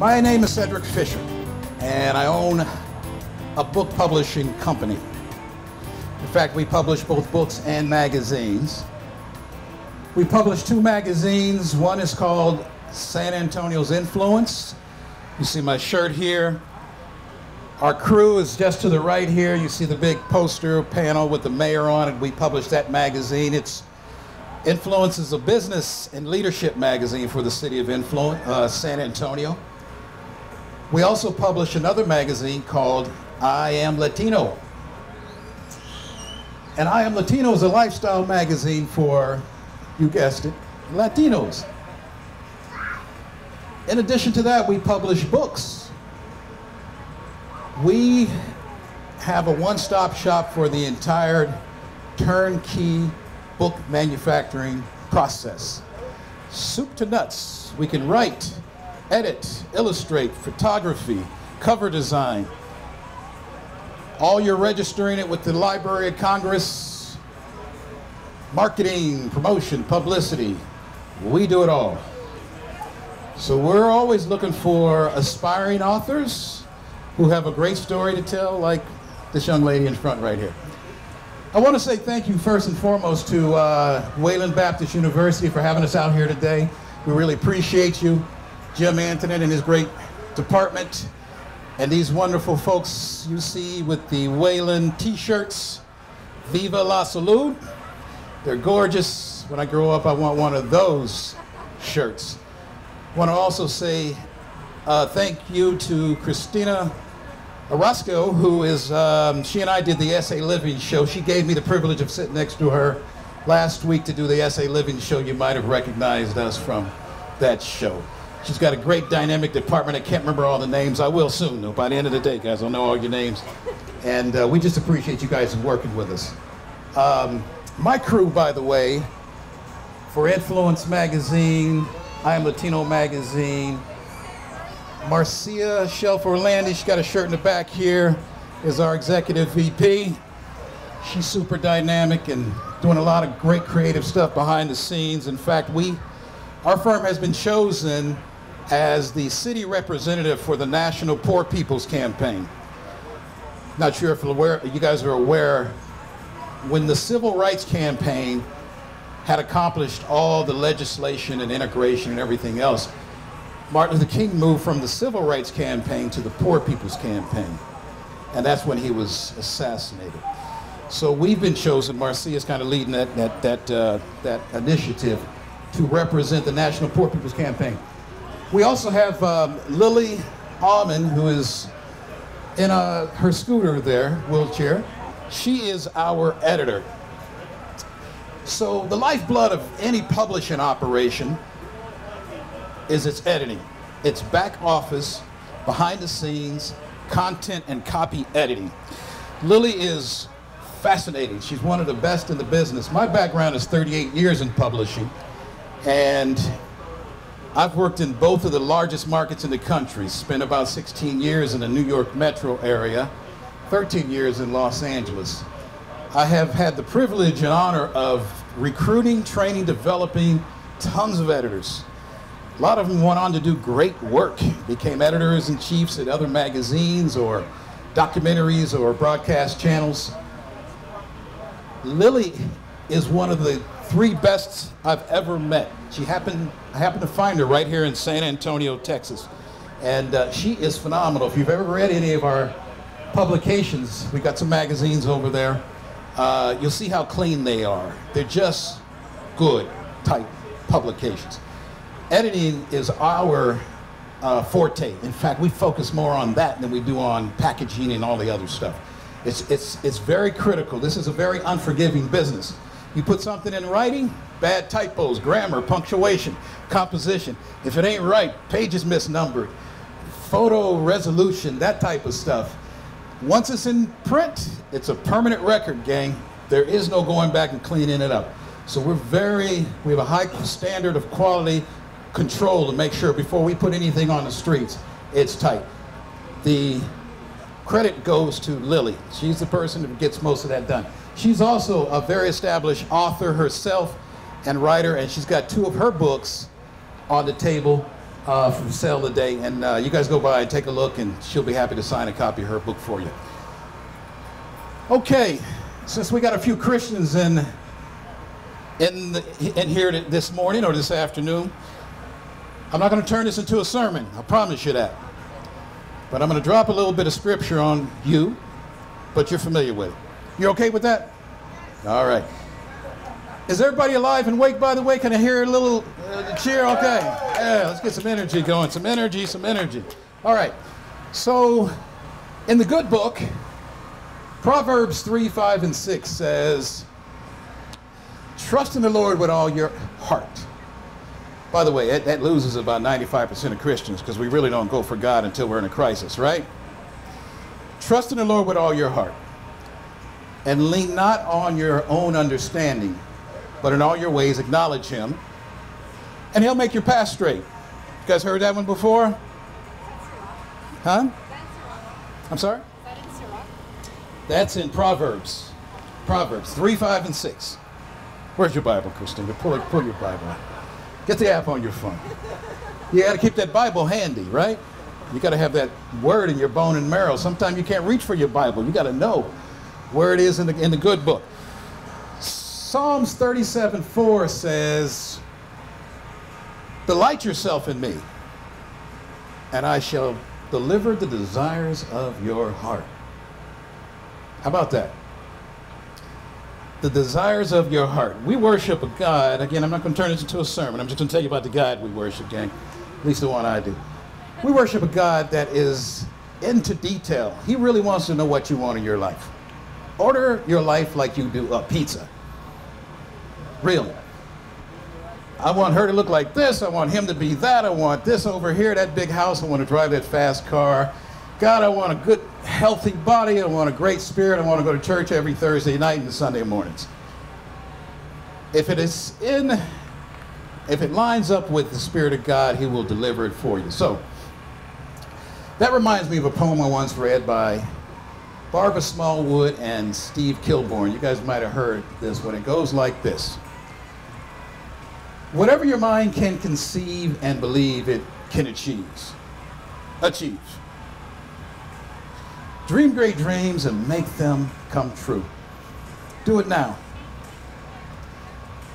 My name is Cedric Fisher, and I own a book publishing company. In fact, we publish both books and magazines. We publish two magazines. One is called San Antonio's Influence. You see my shirt here. Our crew is just to the right here. You see the big poster panel with the mayor on it. We publish that magazine. It's Influence is a business and leadership magazine for the city of San Antonio. We also publish another magazine called I Am Latino. And I Am Latino is a lifestyle magazine for, you guessed it, Latinos. In addition to that, we publish books. We have a one-stop shop for the entire turnkey book manufacturing process. Soup to nuts. We can write, edit, illustrate, photography, cover design. All you're registering it with the Library of Congress, marketing, promotion, publicity. We do it all. So we're always looking for aspiring authors who have a great story to tell, like this young lady in front right here. I want to say thank you first and foremost to Wayland Baptist University for having us out here today. We really appreciate you, Jim Antonin and his great department, and these wonderful folks you see with the Wayland t-shirts. Viva la Salud. They're gorgeous. When I grow up, I want one of those shirts. I want to also say thank you to Christina Orozco, who is, she and I did the SA Living show. She gave me the privilege of sitting next to her last week to do the SA Living show. You might have recognized us from that show. She's got a great dynamic department. I can't remember all the names. I will soon, though. By the end of the day, guys, I'll know all your names. And we just appreciate you guys working with us. My crew, by the way, for Influence Magazine, I Am Latino Magazine, Marcia Shelf Orlandi, she's got a shirt in the back here, is our executive VP. She's super dynamic and doing a lot of great creative stuff behind the scenes. In fact, our firm has been chosen as the city representative for the National Poor People's Campaign. Not sure if you guys are aware, when the Civil Rights Campaign had accomplished all the legislation and integration and everything else, Martin Luther King moved from the Civil Rights Campaign to the Poor People's Campaign. And that's when he was assassinated. So we've been chosen, Marcia's kind of leading that initiative to represent the National Poor People's Campaign. We also have Lily Almond, who is in her scooter there, wheelchair. She is our editor. So the lifeblood of any publishing operation is its editing. It's back office, behind the scenes, content and copy editing. Lily is fascinating. She's one of the best in the business. My background is 38 years in publishing, and I've worked in both of the largest markets in the country. Spent about 16 years in the New York metro area, 13 years in Los Angeles. I have had the privilege and honor of recruiting, training, developing tons of editors. A lot of them went on to do great work, became editors-in-chiefs at other magazines or documentaries or broadcast channels. Lily is one of the 3 best I've ever met. I happened to find her right here in San Antonio, Texas. And she is phenomenal. If you've ever read any of our publications, we got some magazines over there, you'll see how clean they are. They're just good, tight publications. Editing is our forte. In fact, we focus more on that than we do on packaging and all the other stuff. It's very critical. This is a very unforgiving business. You put something in writing, bad typos, grammar, punctuation, composition. If it ain't right, pages misnumbered, photo resolution, that type of stuff. Once it's in print, it's a permanent record, gang. There is no going back and cleaning it up. So we have a high standard of quality control to make sure before we put anything on the streets, it's tight. The credit goes to Lily. She's the person who gets most of that done. She's also a very established author herself and writer, and she's got 2 of her books on the table for sale today, and you guys go by and take a look, and she'll be happy to sign a copy of her book for you. Okay, since we got a few Christians in here this morning or this afternoon, I'm not going to turn this into a sermon, I promise you that. But I'm going to drop a little bit of scripture on you, but you're familiar with it. You okay with that? All right. Is everybody alive and awake, by the way? Can I hear a little cheer? Okay. Yeah, let's get some energy going. Some energy, some energy. All right. So, in the good book, Proverbs 3, 5, and 6 says, trust in the Lord with all your heart. By the way, that loses about 95% of Christians because we really don't go for God until we're in a crisis, right? Trust in the Lord with all your heart. And lean not on your own understanding, but in all your ways acknowledge him, and he'll make your path straight. You guys heard that one before? Huh? I'm sorry? That's in Proverbs. Proverbs 3, 5, and 6. Where's your Bible, Christina? Pull your Bible out. Get the app on your phone. You got to keep that Bible handy, right? You got to have that word in your bone and marrow. Sometimes you can't reach for your Bible. You got to know where it is in the good book. Psalms 37:4 says, delight yourself in me, and I shall deliver the desires of your heart. How about that? The desires of your heart. We worship a God. Again, I'm not going to turn this into a sermon. I'm just going to tell you about the God we worship, gang. At least the one I do. We worship a God that is into detail. He really wants to know what you want in your life. Order your life like you do a pizza. Really. I want her to look like this. I want him to be that. I want this over here, that big house. I want to drive that fast car. God, I want a good, healthy body. I want a great spirit. I want to go to church every Thursday night and Sunday mornings. If it lines up with the Spirit of God, he will deliver it for you. So, that reminds me of a poem I once read by Barbara Smallwood and Steve Kilborn. You guys might have heard this one. It goes like this. Whatever your mind can conceive and believe, it can achieve. Dream great dreams and make them come true. Do it now.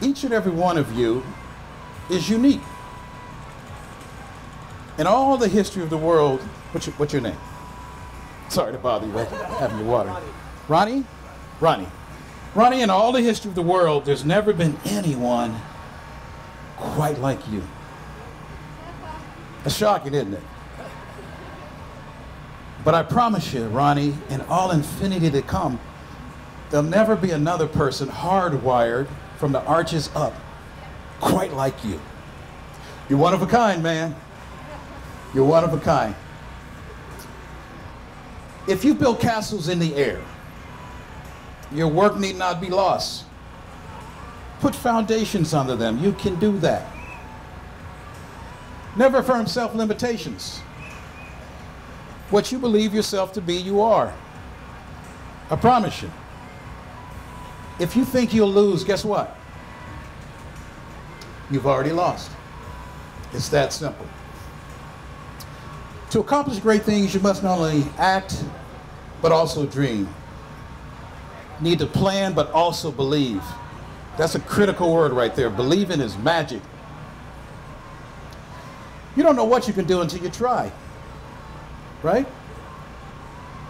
Each and every one of you is unique. In all the history of the world, what's your name? Sorry to bother you having your water. Ronnie? Ronnie. Ronnie, in all the history of the world, there's never been anyone quite like you. It's shocking, isn't it? But I promise you, Ronnie, in all infinity to come, there'll never be another person hardwired from the arches up quite like you. You're one of a kind, man. You're one of a kind. If you build castles in the air, your work need not be lost. Put foundations under them. You can do that. Never affirm self-limitations. What you believe yourself to be, you are. I promise you. If you think you'll lose, guess what? You've already lost. It's that simple. To accomplish great things, you must not only act, but also dream. Need to plan, but also believe. That's a critical word right there. Believing is magic. You don't know what you can do until you try, right?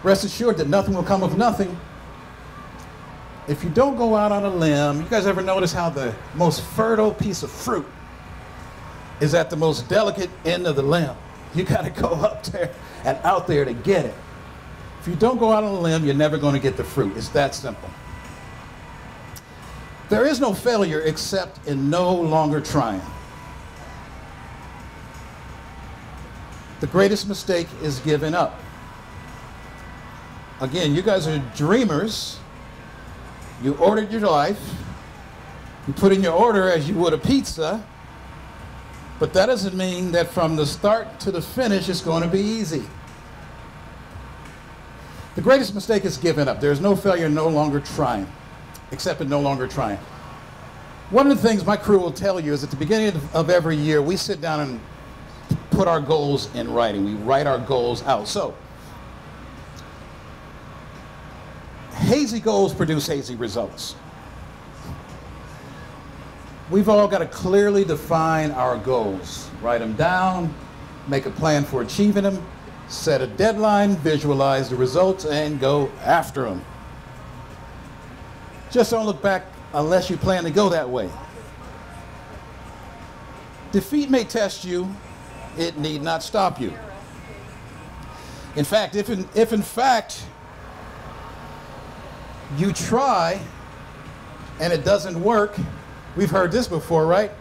Rest assured that nothing will come of nothing. If you don't go out on a limb, you guys ever notice how the most fertile piece of fruit is at the most delicate end of the limb? You got to go up there and out there to get it. If you don't go out on a limb, you're never going to get the fruit. It's that simple. There is no failure except in no longer trying. The greatest mistake is giving up. Again, you guys are dreamers. You ordered your life. You put in your order as you would a pizza. But that doesn't mean that from the start to the finish it's going to be easy. The greatest mistake is giving up. There's no failure in no longer trying, except in no longer trying. One of the things my crew will tell you is at the beginning of every year, we sit down and put our goals in writing. We write our goals out. So, hazy goals produce hazy results. We've all got to clearly define our goals. Write them down, make a plan for achieving them, set a deadline, visualize the results, and go after them. Just don't look back unless you plan to go that way. Defeat may test you, it need not stop you. In fact, if in fact you try and it doesn't work, we've heard this before, right?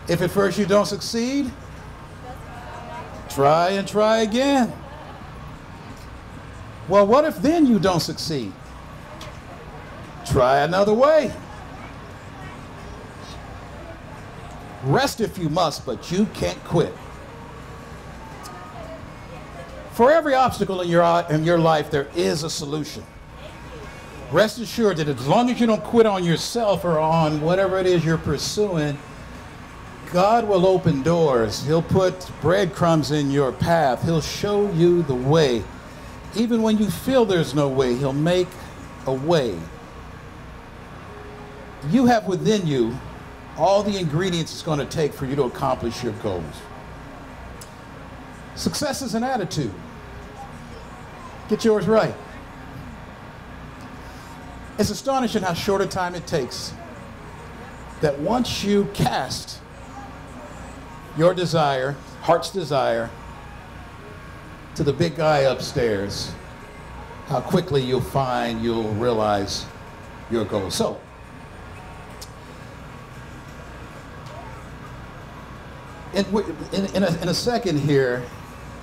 If at first you don't succeed, try and try again. Well, what if then you don't succeed? Try another way. Rest if you must, but you can't quit. For every obstacle in your life, there is a solution. Rest assured that as long as you don't quit on yourself or on whatever it is you're pursuing, God will open doors. He'll put breadcrumbs in your path. He'll show you the way. Even when you feel there's no way, He'll make a way. You have within you all the ingredients it's going to take for you to accomplish your goals. Success is an attitude. Get yours right. It's astonishing how short a time it takes that once you cast your desire, heart's desire, to the big guy upstairs, how quickly you'll realize your goal. So, in a second here,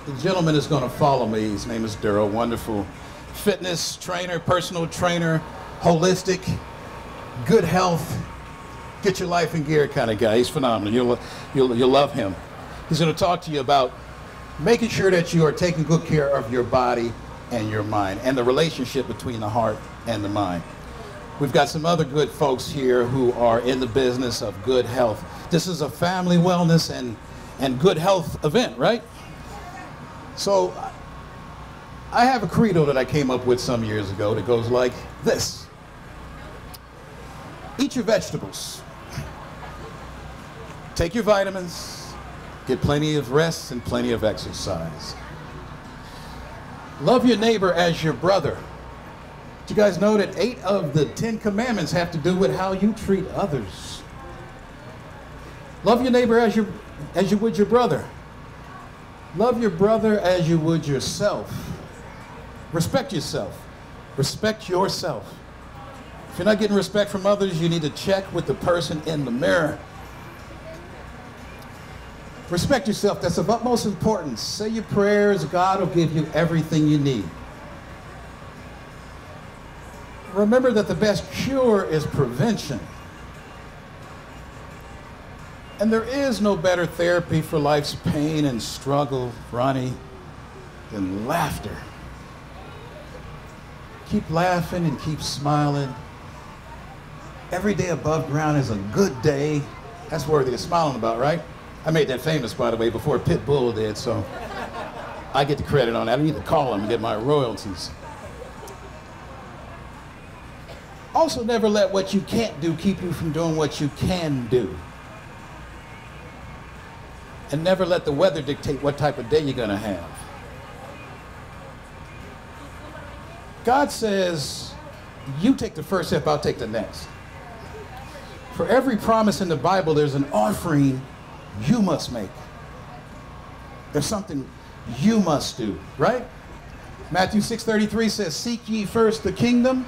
the gentleman is going to follow me. His name is Daryl, wonderful fitness trainer, personal trainer, holistic, good health, get your life in gear kind of guy. He's phenomenal. You'll love him. He's going to talk to you about making sure that you are taking good care of your body and your mind and the relationship between the heart and the mind. We've got some other good folks here who are in the business of good health. This is a family wellness and good health event, right? So I have a credo that I came up with some years ago that goes like this. Eat your vegetables. Take your vitamins. Get plenty of rest and plenty of exercise. Love your neighbor as your brother. Did you guys know that 8 of the 10 commandments have to do with how you treat others? Love your neighbor as you would your brother. Love your brother as you would yourself. Respect yourself. Respect yourself. If you're not getting respect from others, you need to check with the person in the mirror. Respect yourself. That's of utmost importance. Say your prayers. God will give you everything you need. Remember that the best cure is prevention. And there is no better therapy for life's pain and struggle, Ronnie, than laughter. Keep laughing and keep smiling. Every day above ground is a good day. That's worthy of smiling about, right? I made that famous, by the way, before Pitbull did, so I get the credit on that. I need to call him and get my royalties. Also, never let what you can't do keep you from doing what you can do. And never let the weather dictate what type of day you're going to have. God says, you take the first step, I'll take the next. For every promise in the Bible, there's an offering you must make. There's something you must do, right? Matthew 6:33 says, seek ye first the kingdom,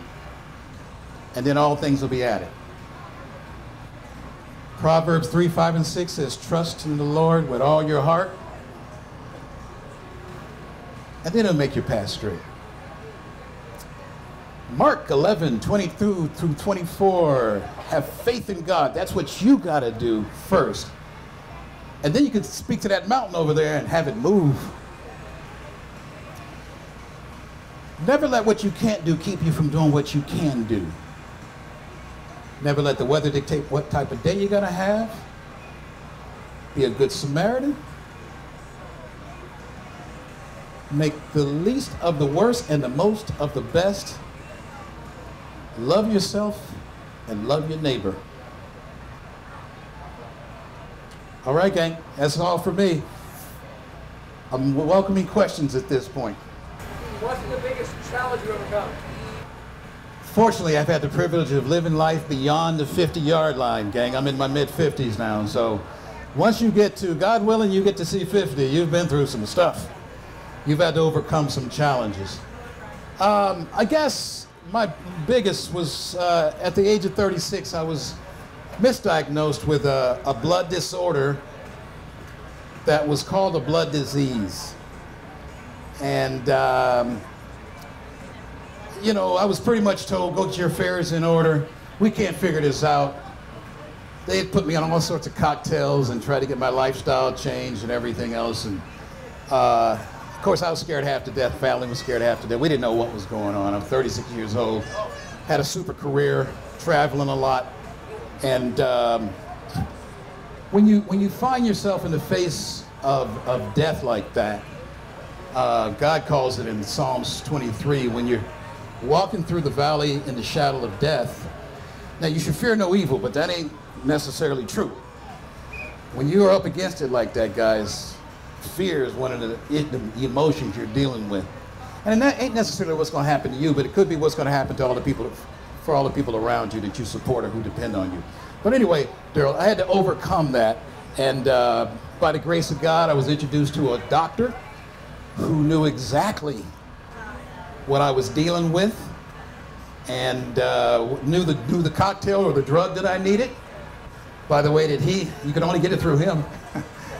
and then all things will be added. Proverbs 3:5 and 6 says, trust in the Lord with all your heart, and then He'll make your path straight. Mark 11:22 through 24, have faith in God. That's what you got to do first. And then you can speak to that mountain over there and have it move. Never let what you can't do keep you from doing what you can do. Never let the weather dictate what type of day you're going to have. Be a good Samaritan. Make the least of the worst and the most of the best. Love yourself and love your neighbor. All right, gang, that's all for me. I'm welcoming questions at this point. What's the biggest challenge you overcome? Fortunately, I've had the privilege of living life beyond the 50-yard line, gang. I'm in my mid-50s now, so once you get to, God willing, you get to see 50, you've been through some stuff. You've had to overcome some challenges. I guess my biggest was at the age of 36, I was misdiagnosed with a blood disorder that was called a blood disease. And, you know, I was pretty much told, go get your affairs in order. We can't figure this out. They had put me on all sorts of cocktails and tried to get my lifestyle changed and everything else. And, of course, I was scared half to death. Family was scared half to death. We didn't know what was going on. I'm 36 years old, had a super career, traveling a lot. And when you find yourself in the face of death like that, God calls it in Psalms 23, when you're walking through the valley in the shadow of death. Now, you should fear no evil, but that ain't necessarily true. When you're up against it like that, guys, fear is one of the emotions you're dealing with. And that ain't necessarily what's going to happen to you, but it could be what's going to happen to all the people, for all the people around you that you support or who depend on you. But anyway, Daryl, I had to overcome that. And by the grace of God, I was introduced to a doctor who knew exactly what I was dealing with and knew the cocktail or the drug that I needed. By the way, you could only get it through him,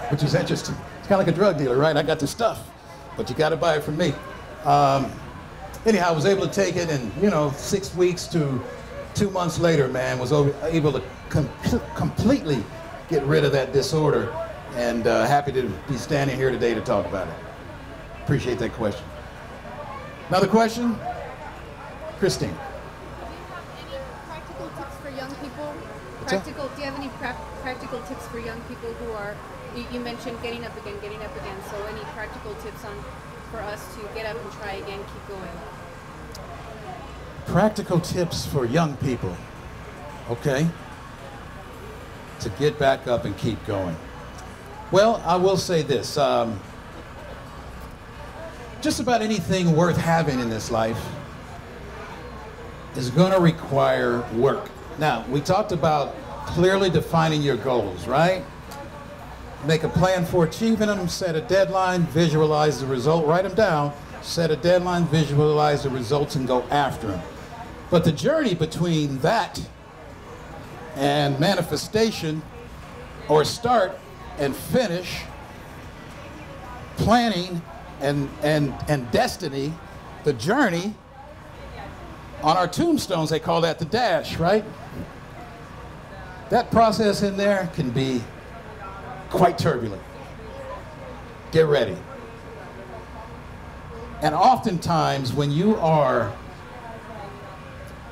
which is interesting. It's kind of like a drug dealer, right? I got the stuff, but you got to buy it from me. Anyhow, I was able to take it, and 6 weeks to 2 months later, man, was able to completely get rid of that disorder, and happy to be standing here today to talk about it. Appreciate that question. Another question? Christine. Practical tips for young people? What's that? Do you have any practical tips for young people who are, you mentioned getting up again, so any practical tips for us to get up and try again, keep going? Practical tips for young people, okay, to get back up and keep going. Well, I will say this, just about anything worth having in this life is going to require work. Now, we talked about clearly defining your goals, right? Make a plan for achieving them, set a deadline, visualize the result, write them down, set a deadline, visualize the results, and go after them. But the journey between that and manifestation, or start and finish, planning and destiny, the journey, on our tombstones, they call that the dash, right? That process in there can be quite turbulent. Get ready. And oftentimes, when you are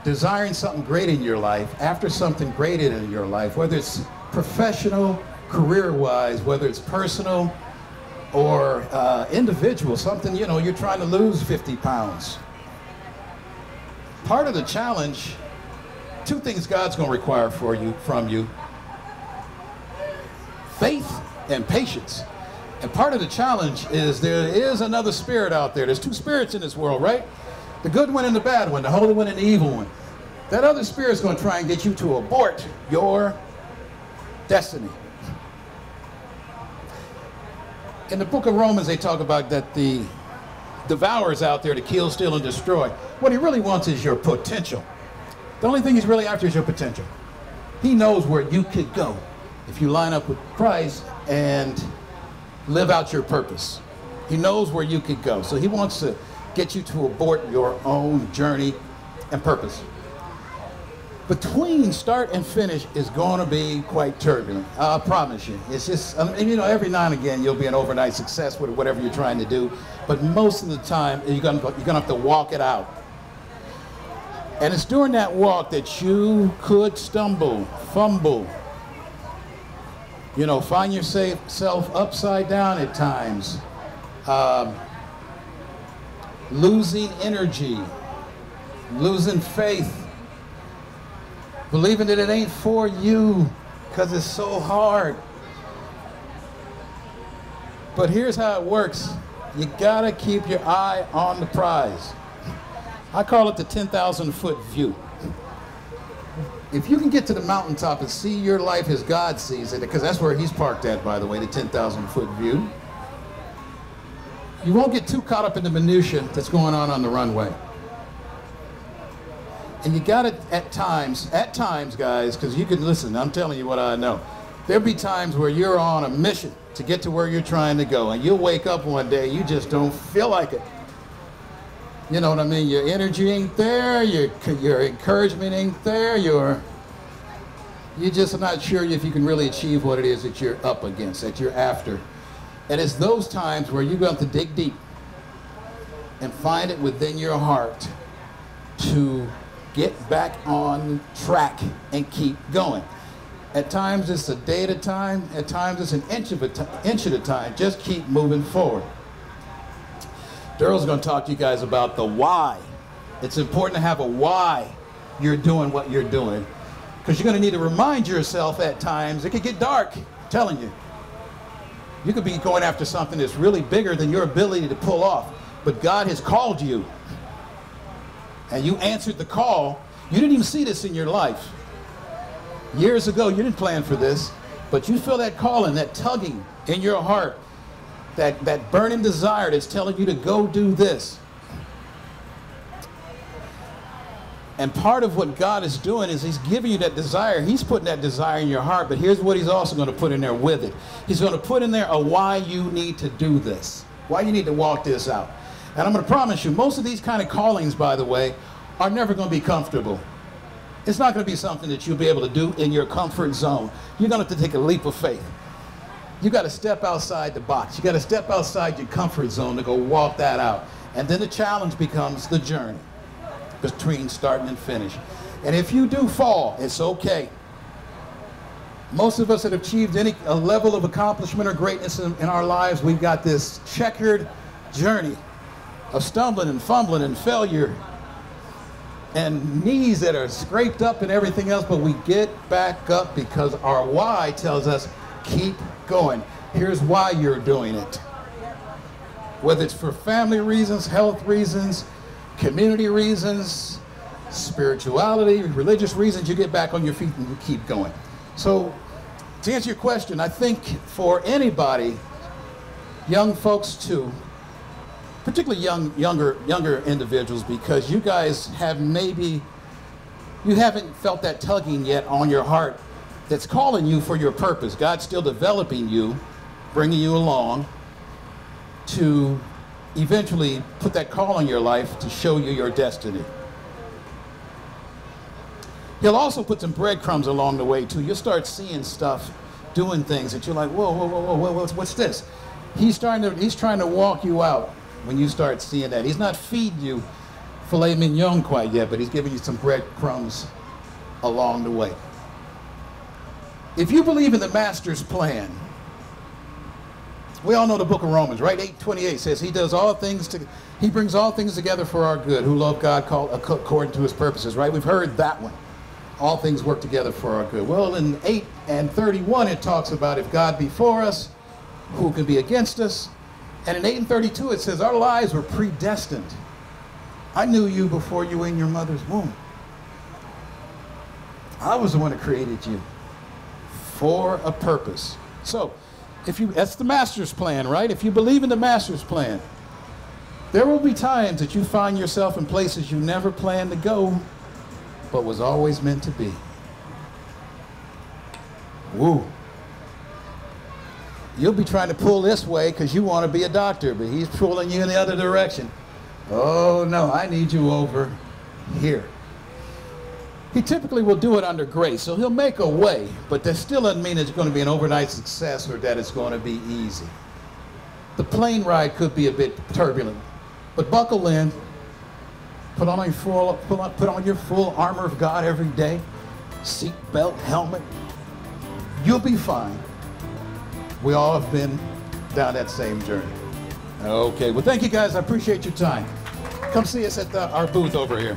desiring something great in your life, after something great in your life, whether it's professional, career-wise, whether it's personal or individual, something, you're trying to lose 50 pounds. Part of the challenge, two things God's going to require from you. Faith and patience. And part of the challenge is there is another spirit out there. There's two spirits in this world, right? The good one and the bad one, the holy one and the evil one. That other spirit's going to try and get you to abort your destiny. In the book of Romans, they talk about that the devourer's out there to kill, steal, and destroy. What he really wants is your potential. The only thing he's really after is your potential. He knows where you could go if you line up with Christ and live out your purpose. He knows where you could go. So he wants to get you to abort your own journey and purpose. Between start and finish is going to be quite turbulent. I promise you. It's just, every now and again you'll be an overnight success with whatever you're trying to do, but most of the time you're going to have to walk it out. And it's during that walk that you could stumble, fumble, find yourself upside down at times. losing energy, losing faith, believing that it ain't for you because it's so hard. But here's how it works. You gotta keep your eye on the prize. I call it the 10,000-foot view. If you can get to the mountaintop and see your life as God sees it, because that's where he's parked at, by the way, the 10,000-foot view, you won't get too caught up in the minutia that's going on the runway. And you got to, at times, guys, because you can listen, I'm telling you what I know. There'll be times where you're on a mission to get to where you're trying to go, and you'll wake up one day, you just don't feel like it. You know what I mean? Your energy ain't there, your encouragement ain't there, you're just not sure if you can really achieve what it is that you're up against, that you're after. And it's those times where you're going to dig deep and find it within your heart to get back on track and keep going. At times it's a day at a time, at times it's an inch at a time. Just keep moving forward. Daryl's going to talk to you guys about the why. It's important to have a why you're doing what you're doing, because you're going to need to remind yourself at times. It could get dark, I'm telling you. You could be going after something that's really bigger than your ability to pull off, but God has called you, and you answered the call. You didn't even see this in your life. Years ago, you didn't plan for this, but you feel that calling, that tugging in your heart, that burning desire that's telling you to go do this. And part of what God is doing is he's giving you that desire. He's putting that desire in your heart, but here's what he's also going to put in there with it. He's going to put in there a why you need to do this, why you need to walk this out. And I'm going to promise you, most of these kind of callings, by the way, are never going to be comfortable. It's not going to be something that you'll be able to do in your comfort zone. You're going to have to take a leap of faith. You got to step outside the box. You got to step outside your comfort zone to go walk that out. And then the challenge becomes the journey between starting and finish. And if you do fall, it's okay. Most of us that have achieved a level of accomplishment or greatness in our lives, we've got this checkered journey of stumbling and fumbling and failure and knees that are scraped up and everything else, but we get back up because our why tells us keep going. Here's why you're doing it. Whether it's for family reasons, health reasons, community reasons, spirituality, religious reasons, you get back on your feet and you keep going. So to answer your question, I think for anybody, young folks too, particularly younger individuals, because you guys have you haven't felt that tugging yet on your heart that's calling you for your purpose. God's still developing you, bringing you along to eventually put that call on your life to show you your destiny. He'll also put some breadcrumbs along the way too. You'll start seeing stuff, doing things that you're like, whoa, what's this? He's trying to walk you out when you start seeing that. He's not feeding you filet mignon quite yet, but he's giving you some breadcrumbs along the way. If you believe in the Master's plan, we all know the book of Romans, right? 8:28 says he brings all things together for our good, who love God according to his purposes, right? We've heard that one. All things work together for our good. Well, in 8:31 it talks about if God be for us, who can be against us? And in 8:32 it says our lives were predestined. I knew you before you were in your mother's womb. I was the one that created you for a purpose. So, that's the Master's plan, right? If you believe in the Master's plan, there will be times that you find yourself in places you never planned to go, but was always meant to be. Woo. You'll be trying to pull this way because you want to be a doctor, but he's pulling you in the other direction. Oh no, I need you over here. He typically will do it under grace, so he'll make a way, but that still doesn't mean it's going to be an overnight success or that it's going to be easy. The plane ride could be a bit turbulent, but buckle in, put on your full armor of God every day, seat belt, helmet. You'll be fine. We all have been down that same journey. Okay, well thank you guys, I appreciate your time. come see us at our booth over here.